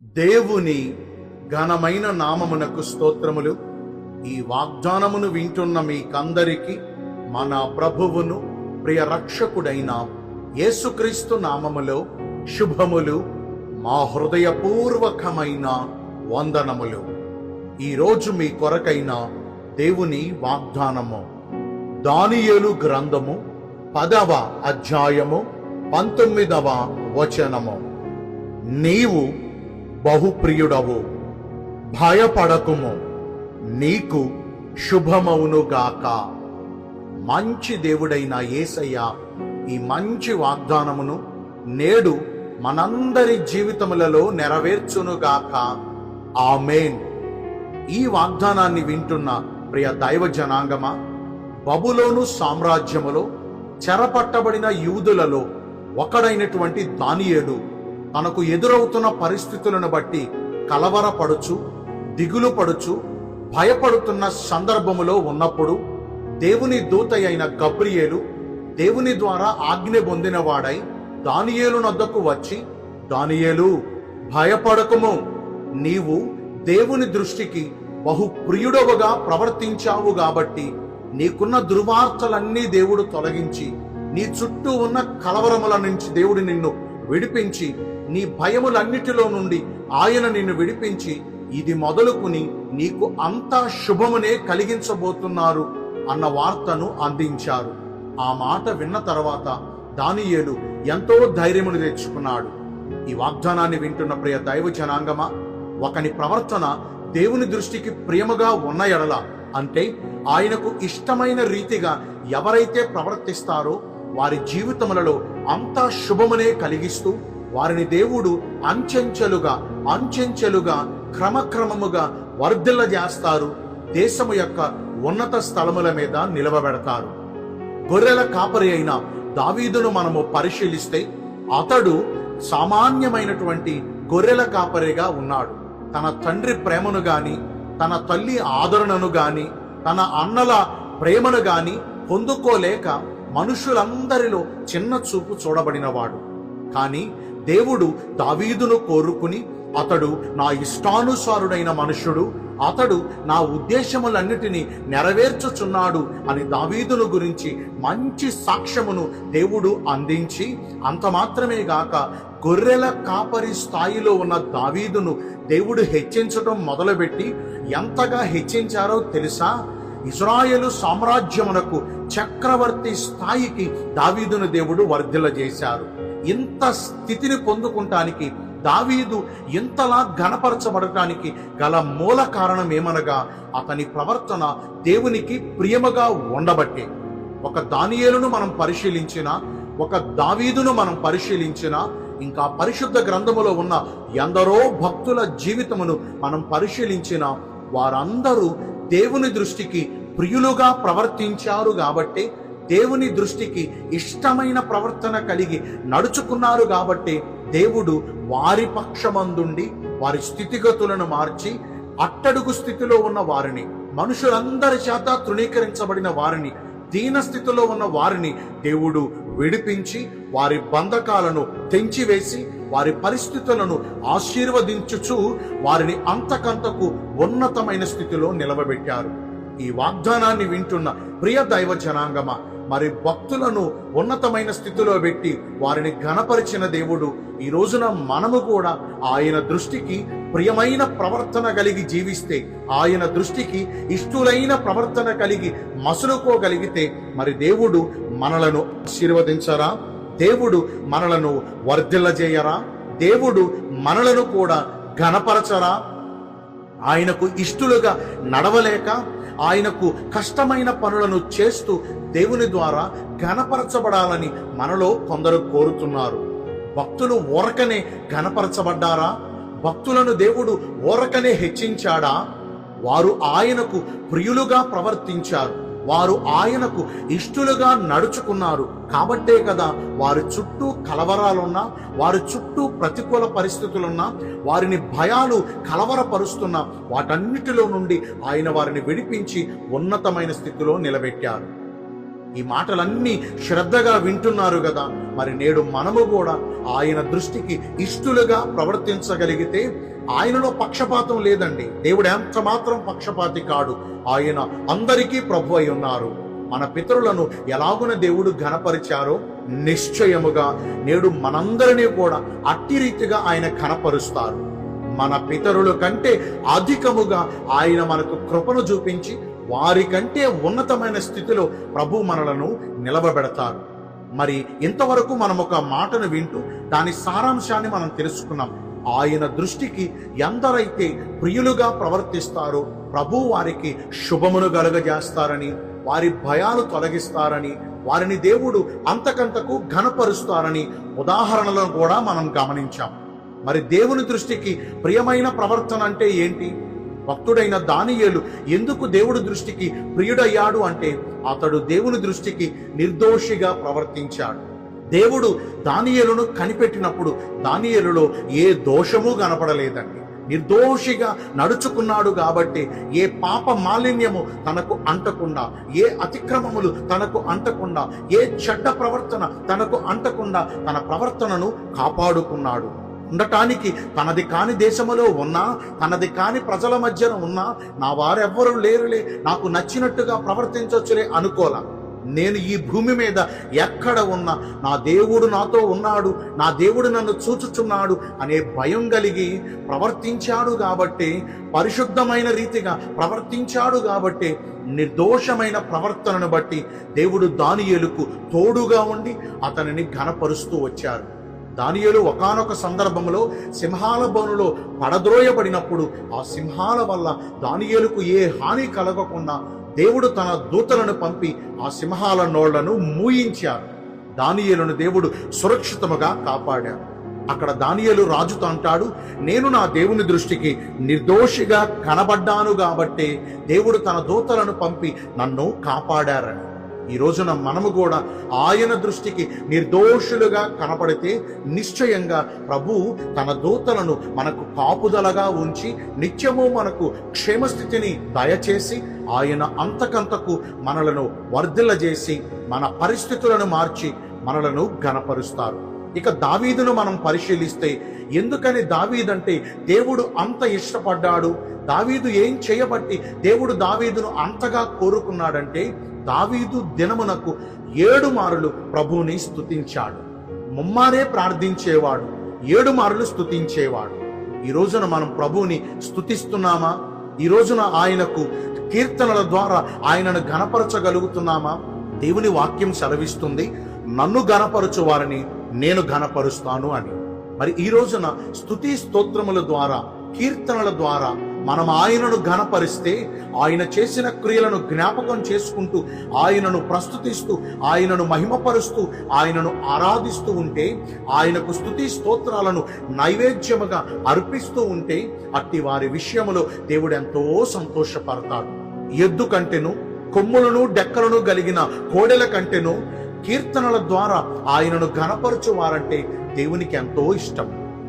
దేవుని ఘనమైన నామమునకు స్తోత్రములు. ఈ వాగ్దానమును వింటున్న మీకందరికీ మన ప్రభువును ప్రియ రక్షకుడైన యేసుక్రీస్తు నామములో శుభములు, మా హృదయపూర్వకమైన వందనములు. ఈరోజు మీ కొరకైన దేవుని వాగ్దానము దానియేలు గ్రంథము 10వ అధ్యాయము 19వ వచనము. నీవు బహుప్రియుడవు, భయపడకుము, నీకు శుభమవునుగాక. మంచి దేవుడైన యేసయ్య ఈ మంచి వాగ్దానమును నేడు మనందరి జీవితములలో నెరవేర్చునుగాక. ఆమేన్. ఈ వాగ్దానాన్ని వింటున్న ప్రియ దైవ జనాంగమా, బబులోను సామ్రాజ్యములో చెరపట్టబడిన యూదులలో ఒకడైనటువంటి దానియేలు తనకు ఎదురవుతున్న పరిస్థితులను బట్టి కలవరపడుచు, దిగులు పడుచు, భయపడుతున్న సందర్భములో ఉన్నప్పుడు దేవుని దూత అయిన గబ్రియేలు దేవుని ద్వారా ఆజ్ఞ పొందిన వాడై దానియేలు నొద్దకు వచ్చి, దానియేలు, భయపడకుము, నీవు దేవుని దృష్టికి బహు ప్రియుడవుగా ప్రవర్తించావు కాబట్టి నీకున్న దుర్వార్తలన్నీ దేవుడు తొలగించి, నీ చుట్టూ ఉన్న కలవరముల నుంచి దేవుడు నిన్ను విడిపించి, నీ భయములన్నిటిలో నుండి ఆయన నిన్ను విడిపించి, ఇది మొదలుకుని నీకు అంతా శుభమునే కలిగించబోతున్నారు అన్న వార్తను అందించారు. ఆ మాట విన్న తర్వాత దానియేలు ఎంతో ధైర్యమును తెచ్చుకున్నాడు. ఈ వాగ్దానాన్ని వింటున్న ప్రియ దైవ జనాంగమా, ఒకని ప్రవర్తన దేవుని దృష్టికి ప్రియముగా ఉన్న ఎడల, అంటే ఆయనకు ఇష్టమైన రీతిగా ఎవరైతే ప్రవర్తిస్తారో వారి జీవితములలో అంతా శుభమునే కలిగిస్తూ వారిని దేవుడు అంచెంచెలుగా క్రమక్రమముగా వర్ధిల్ల చేస్తారు. దేశము యొక్క ఉన్నత స్థలముల మీద నిలవబెడతారు. గొర్రెల కాపరి అయిన దావీదును మనము పరిశీలిస్తే అతడు సామాన్యమైనటువంటి గొర్రెల కాపరిగా ఉన్నాడు. తన తండ్రి ప్రేమను గాని, తన తల్లి ఆదరణను గాని, తన అన్నల ప్రేమను గాని పొందుకోలేక మనుషులందరిలో చిన్న చూపు చూడబడినవాడు. కానీ దేవుడు దావీదును కోరుకుని, అతడు నా ఇష్టానుసారుడైన మనుషుడు, అతడు నా ఉద్దేశములన్నిటినీ నెరవేర్చుచున్నాడు అని దావీదును గురించి మంచి సాక్ష్యమును దేవుడు అందించి, అంత మాత్రమే గాక గొర్రెల కాపరి స్థాయిలో ఉన్న దావీదును దేవుడు హెచ్చించడం మొదలుపెట్టి ఎంతగా హెచ్చించారో తెలుసా? ఇశ్రాయేలు సామ్రాజ్యమునకు చక్రవర్తి స్థాయికి దావీదును దేవుడు వర్ధిల్ల చేశారు. ఇంత స్థితిని పొందుకుంటానికి, దావీదు ఇంతలా ఘనపరచబడటానికి గల మూల కారణం ఏమనగా అతని ప్రవర్తన దేవునికి ప్రియముగా ఉండబట్టే. ఒక దానియేలును మనం పరిశీలించినా, ఒక దావీదును మనం పరిశీలించినా, ఇంకా పరిశుద్ధ గ్రంథములో ఉన్న ఎందరో భక్తుల జీవితమును మనం పరిశీలించినా, వారందరూ దేవుని దృష్టికి ప్రియులుగా ప్రవర్తించారు కాబట్టి, దేవుని దృష్టికి ఇష్టమైన ప్రవర్తన కలిగి నడుచుకున్నారు కాబట్టి దేవుడు వారి పక్షమందుండి వారి స్థితిగతులను మార్చి, అట్టడుగు స్థితిలో ఉన్న వారిని, మనుషులందరి చేత తృణీకరించబడిన వారిని, దీన స్థితిలో ఉన్న వారిని దేవుడు విడిపించి వారి బంధకాలను తెంచివేసి వారి పరిస్థితులను ఆశీర్వదించుచు వారిని అంతకంతకు ఉన్నతమైన స్థితిలో నిలవబెట్టారు. ఈ వాగ్దానాన్ని వింటున్న ప్రియ దైవ జనాంగమా, మరి భక్తులను ఉన్నతమైన స్థితిలో పెట్టి వారిని ఘనపరిచిన దేవుడు ఈ రోజున మనము కూడా ఆయన దృష్టికి ప్రియమైన ప్రవర్తన కలిగి జీవిస్తే, ఆయన దృష్టికి ఇష్టులైన ప్రవర్తన కలిగి మసులుకోగలిగితే, మరి దేవుడు మనలను ఆశీర్వదించరా? దేవుడు మనలను వర్ధిల్లజేయరా? దేవుడు మనలను కూడా ఘనపరచరా? ఆయనకు ఇష్టలుగా నడవలేక, ఆయనకు కష్టమైన పనులను చేస్తూ దేవుని ద్వారా ఘనపరచబడాలని మనలో కొందరు కోరుతున్నారు. భక్తులు ఊరకనే ఘనపరచబడ్డారా? భక్తులను దేవుడు ఊరకనే హెచ్చించాడా? వారు ఆయనకు ప్రియులుగా ప్రవర్తించారు, వారు ఆయనకు ఇష్టలుగా నడుచుకున్నారు కాబట్టే కదా వారి చుట్టూ కలవరాలున్నా, వారి చుట్టూ ప్రతికూల పరిస్థితులున్నా, వారిని భయాలు కలవరపరుస్తున్న వాటన్నిటిలో నుండి ఆయన వారిని విడిపించి ఉన్నతమైన స్థితిలో నిలబెట్టారు. ఈ మాటలన్నీ శ్రద్ధగా వింటున్నారు కదా. మరి నేడు మనము కూడా ఆయన దృష్టికి ఇష్టలుగా ప్రవర్తించగలిగితే, ఆయనలో పక్షపాతం లేదండి. దేవుడు ఎంత మాత్రం పక్షపాతి కాడు. ఆయన అందరికీ ప్రభు అయి ఉన్నారు. మన పితరులను ఎలాగున దేవుడు ఘనపరిచారో నిశ్చయముగా నేడు మనందరినీ కూడా అట్టి రీతిగా ఆయన ఘనపరుస్తారు. మన పితరుల కంటే అధికముగా ఆయన మనకు కృపను చూపించి వారి కంటే ఉన్నతమైన స్థితిలో ప్రభు మనలను నిలవబెడతారు. మరి ఇంతవరకు మనం ఒక మాటను వింటూ దాని సారాంశాన్ని మనం తెలుసుకున్నాం. ఆయన దృష్టికి ఎందరైతే ప్రియులుగా ప్రవర్తిస్తారో ప్రభు వారికి శుభమును కలుగజేస్తారని, వారి భయాలు తొలగిస్తారని, వారిని దేవుడు అంతకంతకు ఘనపరుస్తారని ఉదాహరణలను కూడా మనం గమనించాం. మరి దేవుని దృష్టికి ప్రియమైన ప్రవర్తన అంటే ఏంటి? భక్తుడైన దానియేలు ఎందుకు దేవుడి దృష్టికి ప్రియుడయ్యాడు అంటే, అతడు దేవుని దృష్టికి నిర్దోషిగా ప్రవర్తించాడు. దేవుడు దానియేలును కనిపెట్టినప్పుడు దానియేలులో ఏ దోషము కనపడలేదండి. నిర్దోషిగా నడుచుకున్నాడు కాబట్టి ఏ పాప మాలిన్యము తనకు అంటకుండా, ఏ అతిక్రమములు తనకు అంటకుండా, ఏ చెడ్డ ప్రవర్తన తనకు అంటకుండా తన ప్రవర్తనను కాపాడుకున్నాడు. ఉండటానికి తనది కాని దేశములో ఉన్నా, తనది కాని ప్రజల మధ్యన ఉన్నా, నా వారెవ్వరూ లేరులే, నాకు నచ్చినట్టుగా ప్రవర్తించవచ్చులే అనుకోలా. నేను ఈ భూమి మీద ఎక్కడ ఉన్నా నా దేవుడు నాతో ఉన్నాడు, నా దేవుడు నన్ను చూచుచున్నాడు అనే భయం కలిగి ప్రవర్తించాడు కాబట్టి, పరిశుద్ధమైన రీతిగా ప్రవర్తించాడు కాబట్టి, నిర్దోషమైన ప్రవర్తనను బట్టి దేవుడు దానియేలుకు తోడుగా ఉండి అతనిని ఘనపరుస్తూ వచ్చారు. దానియేలు ఒకానొక సందర్భంలో సింహాల బోనులో పడద్రోయబడినప్పుడు ఆ సింహాల వల్ల దానియేలుకు ఏ హాని కలగకుండా దేవుడు తన దూతలను పంపి ఆ సింహాల నోళ్లను మూయించారు. దానియేలును దేవుడు సురక్షితముగా కాపాడాడు. అక్కడ దానియేలు రాజుతో అంటాడు, నేను నా దేవుని దృష్టికి నిర్దోషిగా కనబడ్డాను కాబట్టి దేవుడు తన దూతలను పంపి నన్ను కాపాడారని. ఈ రోజున మనము కూడా ఆయన దృష్టికి నిర్దోషులుగా కనపడితే నిశ్చయంగా ప్రభు తన దూతలను మనకు కాపుదలగా ఉంచి నిత్యము మనకు క్షేమస్థితిని దయచేసి ఆయన అంతకంతకు మనలను వర్ధిల్లజేసి మన పరిస్థితులను మార్చి మనలను ఘనపరుస్తారు. ఇక దావీదును మనం పరిశీలిస్తే, ఎందుకని దావీదంటే దేవుడు అంత ఇష్టపడ్డాడు, దావీదు ఏం చేయబట్టి దేవుడు దావీదును అంతగా కోరుకున్నాడంటే, దావీదు దినమునకు 7 మారులు ప్రభువుని స్తుతించాడు. ముమ్మారే ప్రార్థించేవాడు, 7 మారులు స్తుతించేవాడు. ఈ రోజున మనం ప్రభువుని స్తుతిస్తున్నామా? ఈ రోజున ఆయనకు కీర్తనల ద్వారా ఆయనను ఘనపరచగలుగుతున్నామా? దేవుని వాక్యం సెలవిస్తుంది, నన్ను ఘనపరచు వారిని నేను ఘనపరుస్తాను అని. మరి ఈ రోజున స్తుతి స్తోత్రముల ద్వారా, కీర్తనల ద్వారా మనం ఆయనను ఘనపరిస్తే, ఆయన చేసిన క్రియలను జ్ఞాపకం చేసుకుంటూ, ఆయనను ప్రస్తుతిస్తూ, ఆయనను మహిమపరుస్తూ, ఆయనను ఆరాధిస్తూ ఉంటే, ఆయనకు స్తుతి స్తోత్రాలను నైవేద్యముగా అర్పిస్తూ ఉంటే, అట్టి వారి విషయములో దేవుడు ఎంతో సంతోషపడతాడు. ఎద్దు కంటెను, కొమ్ములను డెక్కలను కలిగిన కోడెల కంటెను కీర్తనల ద్వారా ఆయనను ఘనపరచు వారంటే దేవునికి ఎంతో ఇష్టం.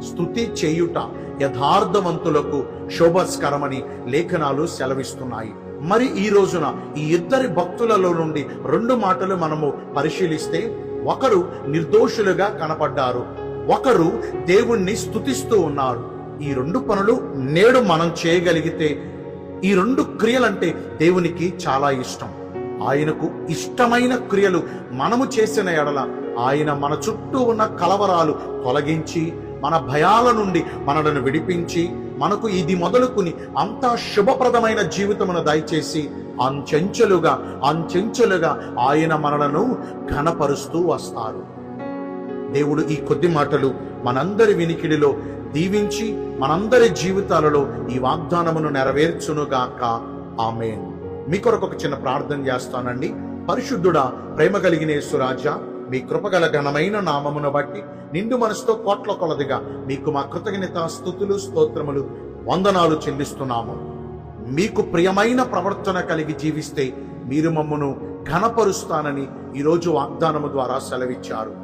స్తుతి చేయుట యథార్థవంతులకు శోభస్కరమని లేఖనాలు సెలవిస్తున్నాయి. మరి ఈ రోజున ఈ ఇద్దరి భక్తులలో నుండి 2 మాటలు మనము పరిశీలిస్తే, ఒకరు నిర్దోషులుగా కనపడ్డారు, ఒకరు దేవుణ్ణి స్తుతిస్తూ ఉన్నారు. ఈ 2 పనులు నేడు మనం చేయగలిగితే, ఈ 2 క్రియలంటే దేవునికి చాలా ఇష్టం. ఆయనకు ఇష్టమైన క్రియలు మనము చేసిన ఎడల ఆయన మన చుట్టూ ఉన్న కలవరాలు తొలగించి, మన భయాల నుండి మనలను విడిపించి, మనకు ఇది మొదలుకుని అంతా శుభప్రదమైన జీవితమును దయచేసి అంచెంచెలుగా ఆయన మనలను ఘనపరుస్తూ వస్తారు. దేవుడు ఈ కొద్ది మాటలు మనందరి వినికిడిలో దీవించి మనందరి జీవితాలలో ఈ వాగ్దానమును నెరవేర్చునుగాక. ఆమేన్. మీ కొరకు ఒక చిన్న ప్రార్థన చేస్తానండి. పరిశుద్ధుడా, ప్రేమ కలిగిన యేసురాజా, మీ కృపగల ఘనమైన నామమును బట్టి నిండు మనసుతో కోట్ల కొలదిగా మీకు మా కృతజ్ఞత స్తుతులు స్తోత్రములు వందనాలు చెల్లిస్తున్నాము. మీకు ప్రియమైన ప్రవర్తన కలిగి జీవిస్తే మీరు మమ్మను ఘనపరుస్తానని ఈరోజు వాగ్దానము ద్వారా సెలవిచ్చారు.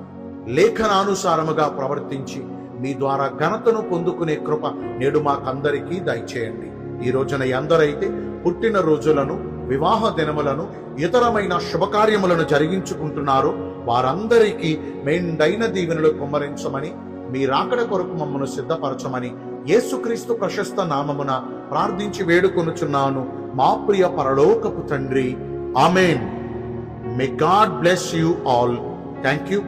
లేఖనానుసారముగా ప్రవర్తించి మీ ద్వారా ఘనతను పొందుకునే కృప నేడు మాకందరికీ దయచేయండి. ఈ రోజున ఎందరైతే పుట్టిన రోజులను వివాహ దినములను ఇతరమైన శుభకార్యములను జరిగించుకుంటున్నారో వారందరికీ మెండైన దీవెనలు కుమ్మరించమని, మీ రాకడ కొరకు మమ్మను సిద్ధపరచమని యేసుక్రీస్తు ప్రశస్త నామమున ప్రార్థించి వేడుకొనుచున్నాను మా ప్రియ పరలోకపు తండ్రి. ఆమేన్. May God bless you all. Thank you.